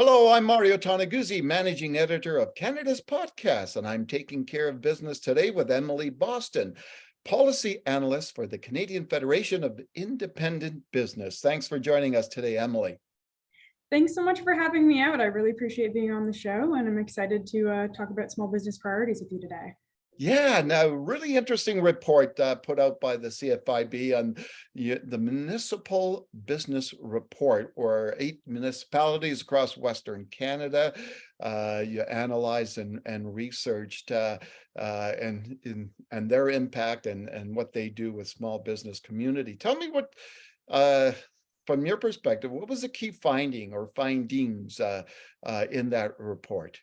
Hello, I'm Mario Toneguzzi, Managing Editor of Canada's Podcast, and I'm taking care of business today with Emily Boston, Policy Analyst for the Canadian Federation of Independent Business. Thanks for joining us today, Emily. Thanks so much for having me out. I really appreciate being on the show, and I'm excited to talk about small business priorities with you today. Yeah, now really interesting report put out by the CFIB on the Municipal Business Report, where 8 municipalities across Western Canada you analyzed and researched and their impact and what they do with small business community. Tell me what, from your perspective, what was the key finding or findings in that report?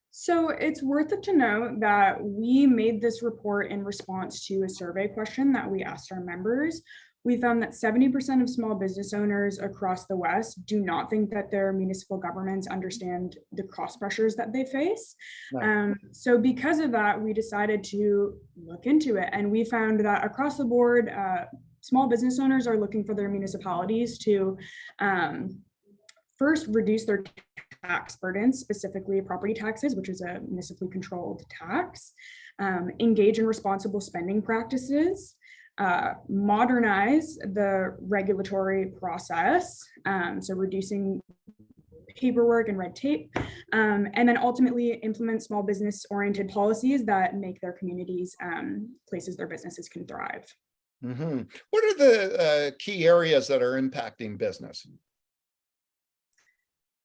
So it's worth it to note that we made this report in response to a survey question that we asked our members. We found that 70% of small business owners across the West do not think that their municipal governments understand the cost pressures that they face. Right. So because of that, we decided to look into it. And we found that across the board, small business owners are looking for their municipalities to first reduce their tax burdens, specifically property taxes, which is a municipally controlled tax, engage in responsible spending practices, modernize the regulatory process, so reducing paperwork and red tape, and then ultimately implement small business oriented policies that make their communities places their businesses can thrive. Mm-hmm. What are the key areas that are impacting business?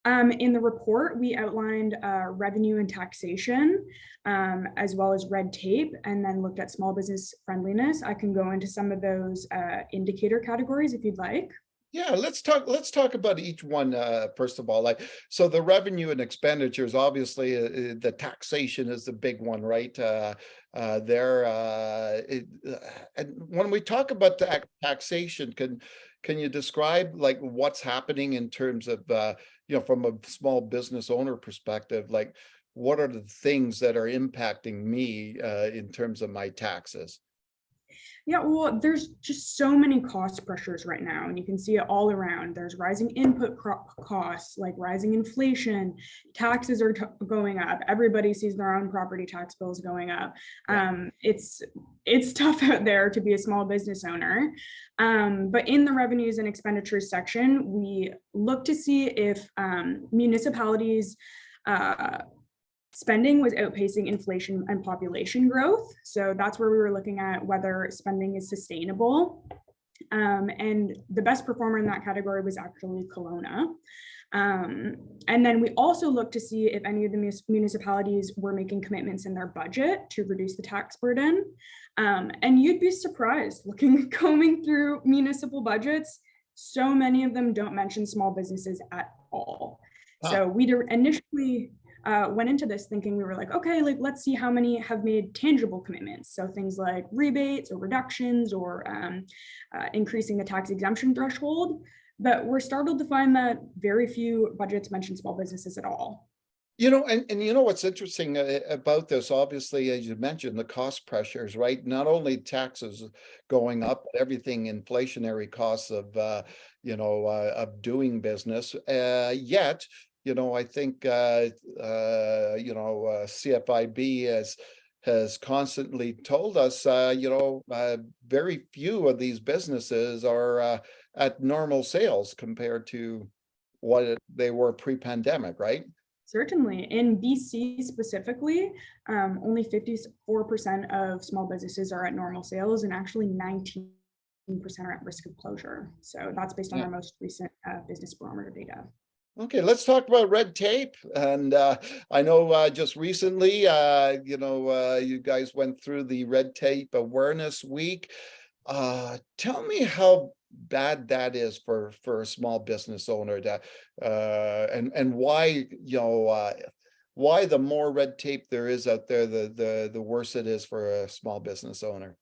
In the report, we outlined revenue and taxation, as well as red tape, and then looked at small business friendliness. I can go into some of those indicator categories if you'd like. Yeah, let's talk about each one first of all. So the revenue and expenditures, obviously, the taxation is the big one, right? And when we talk about taxation, can you describe like what's happening in terms of from a small business owner perspective, like what are the things that are impacting me in terms of my taxes? Yeah, well, there's just so many cost pressures right now, and you can see it all around. There's rising input costs, like rising inflation, taxes are going up. Everybody sees their own property tax bills going up. Yeah. It's tough out there to be a small business owner. But in the revenues and expenditures section, we look to see if municipalities spending was outpacing inflation and population growth. So that's where we were looking at whether spending is sustainable. And the best performer in that category was actually Kelowna. And then we also looked to see if any of the municipalities were making commitments in their budget to reduce the tax burden. And you'd be surprised combing through municipal budgets, so many of them don't mention small businesses at all. Huh. So we initially went into this thinking, we were like, okay, like let's see how many have made tangible commitments. So things like rebates or reductions or increasing the tax exemption threshold. But we're startled to find that very few budgets mention small businesses at all. And you know what's interesting about this, obviously, as you mentioned, the cost pressures, right? Not only taxes going up, but everything, inflationary costs of of doing business. Yet, I think CFIB has constantly told us, very few of these businesses are at normal sales compared to what they were pre-pandemic, right? Certainly. In BC specifically, only 54% of small businesses are at normal sales, and actually 19% are at risk of closure. So that's based on our most recent business barometer data. Okay, let's talk about red tape. And I know just recently, you guys went through the Red Tape Awareness Week. Tell me how bad that is for a small business owner, and why why the more red tape there is out there, the worse it is for a small business owner.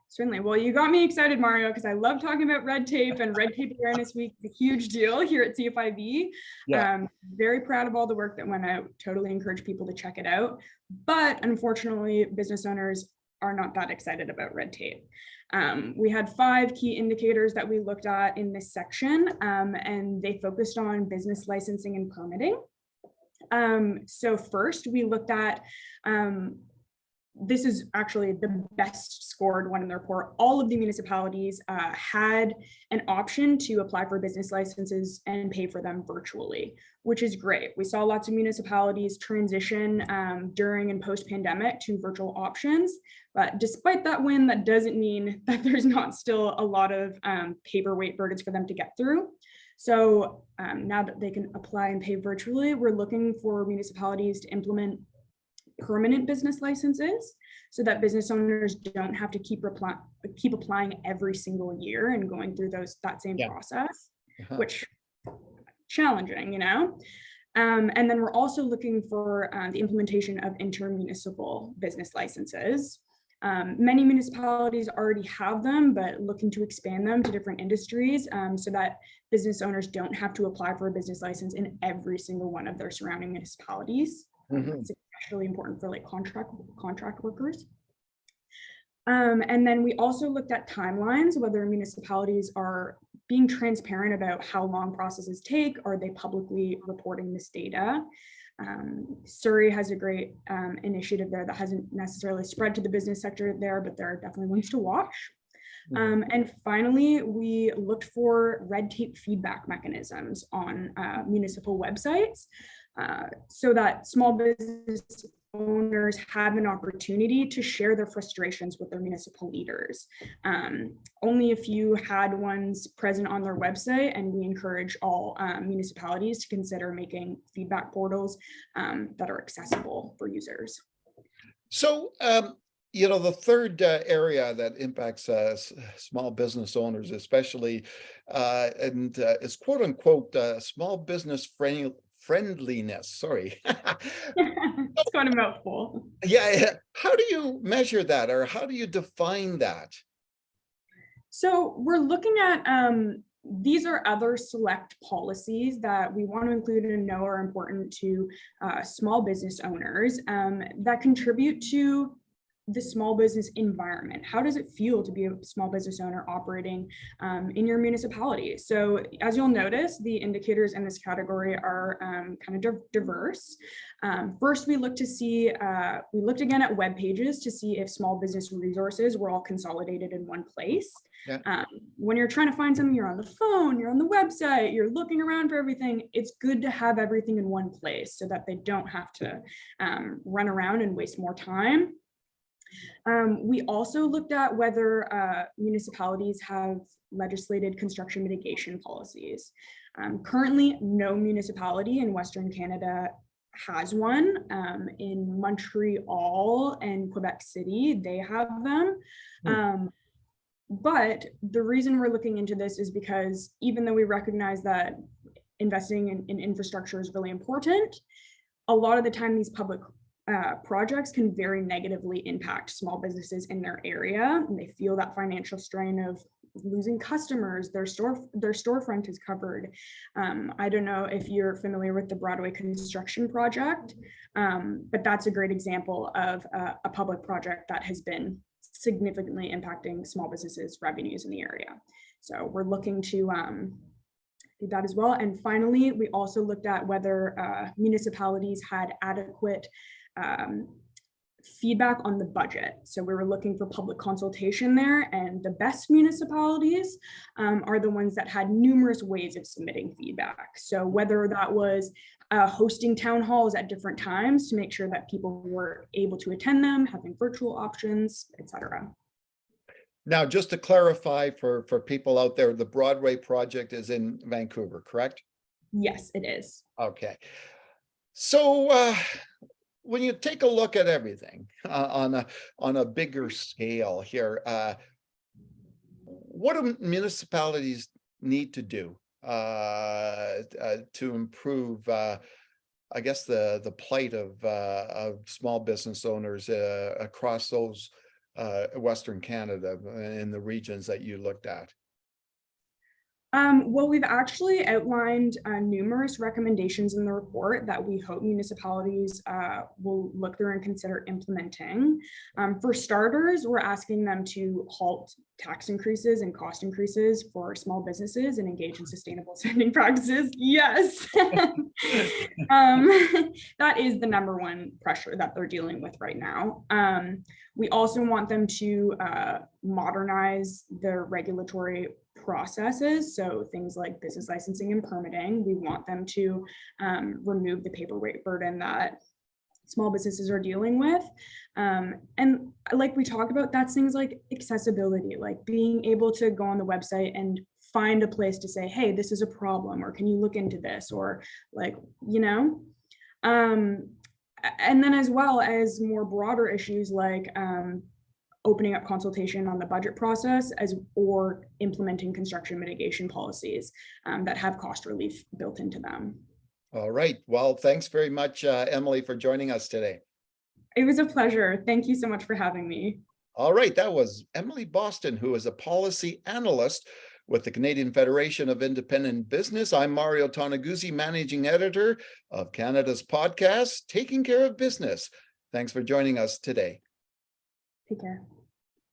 Certainly. Well, you got me excited, Mario, because I love talking about red tape, and Red Tape Awareness Week is a huge deal here at CFIB. Yeah. Very proud of all the work that went out. Totally encourage people to check it out. But unfortunately, business owners are not that excited about red tape. We had 5 key indicators that we looked at in this section, and they focused on business licensing and permitting. So first, we looked at, this is actually the best scored one in the report. All of the municipalities had an option to apply for business licenses and pay for them virtually, which is great. We saw lots of municipalities transition during and post-pandemic to virtual options. But despite that win, that doesn't mean that there's not still a lot of paperweight burdens for them to get through. So now that they can apply and pay virtually, we're looking for municipalities to implement permanent business licenses so that business owners don't have to keep applying every single year and going through that same process, which challenging, you know. And then we're also looking for the implementation of intermunicipal business licenses. Many municipalities already have them, but looking to expand them to different industries so that business owners don't have to apply for a business license in every single one of their surrounding municipalities. It's especially important for like contract workers. And then we also looked at timelines, whether municipalities are being transparent about how long processes take. Are they publicly reporting this data? Surrey has a great initiative there that hasn't necessarily spread to the business sector there, but there are definitely ones to watch. And finally, we looked for red tape feedback mechanisms on municipal websites so that small business owners have an opportunity to share their frustrations with their municipal leaders. Only a few had ones present on their website, and we encourage all municipalities to consider making feedback portals that are accessible for users. So, you know, the third area that impacts small business owners, especially, is quote unquote small business friendliness. Sorry. It's quite a mouthful. Yeah. How do you measure that, or how do you define that? So we're looking at these are other select policies that we want to include and know are important to small business owners that contribute to the small business environment. How does it feel to be a small business owner operating in your municipality? So as you'll notice, the indicators in this category are kind of diverse. First, we looked again at web pages to see if small business resources were all consolidated in one place. Yeah. When you're trying to find something, you're on the phone, you're on the website, you're looking around for everything. It's good to have everything in one place so that they don't have to run around and waste more time. We also looked at whether municipalities have legislated construction mitigation policies. Currently, no municipality in Western Canada has one. In Montreal and Quebec City, they have them. But the reason we're looking into this is because even though we recognize that investing in infrastructure is really important, a lot of the time these public projects can very negatively impact small businesses in their area, and they feel that financial strain of losing customers, their storefront is covered. I don't know if you're familiar with the Broadway construction project, but that's a great example of a public project that has been significantly impacting small businesses' revenues in the area. So we're looking to do that as well. And finally, we also looked at whether municipalities had adequate feedback on the budget. So we were looking for public consultation there, and the best municipalities are the ones that had numerous ways of submitting feedback. So whether that was hosting town halls at different times to make sure that people were able to attend them, having virtual options, etc. Now, just to clarify for people out there, the Broadway project is in Vancouver, correct? Yes, it is. Okay. So when you take a look at everything on a bigger scale here, what do municipalities need to do to improve, I guess, the plight of small business owners across those – Western Canada in the regions that you looked at? Well, we've actually outlined numerous recommendations in the report that we hope municipalities will look through and consider implementing. For starters, we're asking them to halt tax increases and cost increases for small businesses and engage in sustainable spending practices. Yes. That is the number one pressure that they're dealing with right now. We also want them to modernize their regulatory processes. So things like business licensing and permitting, we want them to remove the paperwork burden that small businesses are dealing with. And like we talked about, that's things like accessibility, like being able to go on the website and find a place to say, hey, this is a problem, or can you look into this, or like, and then as well as more broader issues like opening up consultation on the budget process or implementing construction mitigation policies that have cost relief built into them. All right. Well, thanks very much, Emily, for joining us today. It was a pleasure. Thank you so much for having me. All right. That was Emily Boston, who is a policy analyst with the Canadian Federation of Independent Business. I'm Mario Tonaguzzi, managing editor of Canada's podcast, Taking Care of Business. Thanks for joining us today. Take care.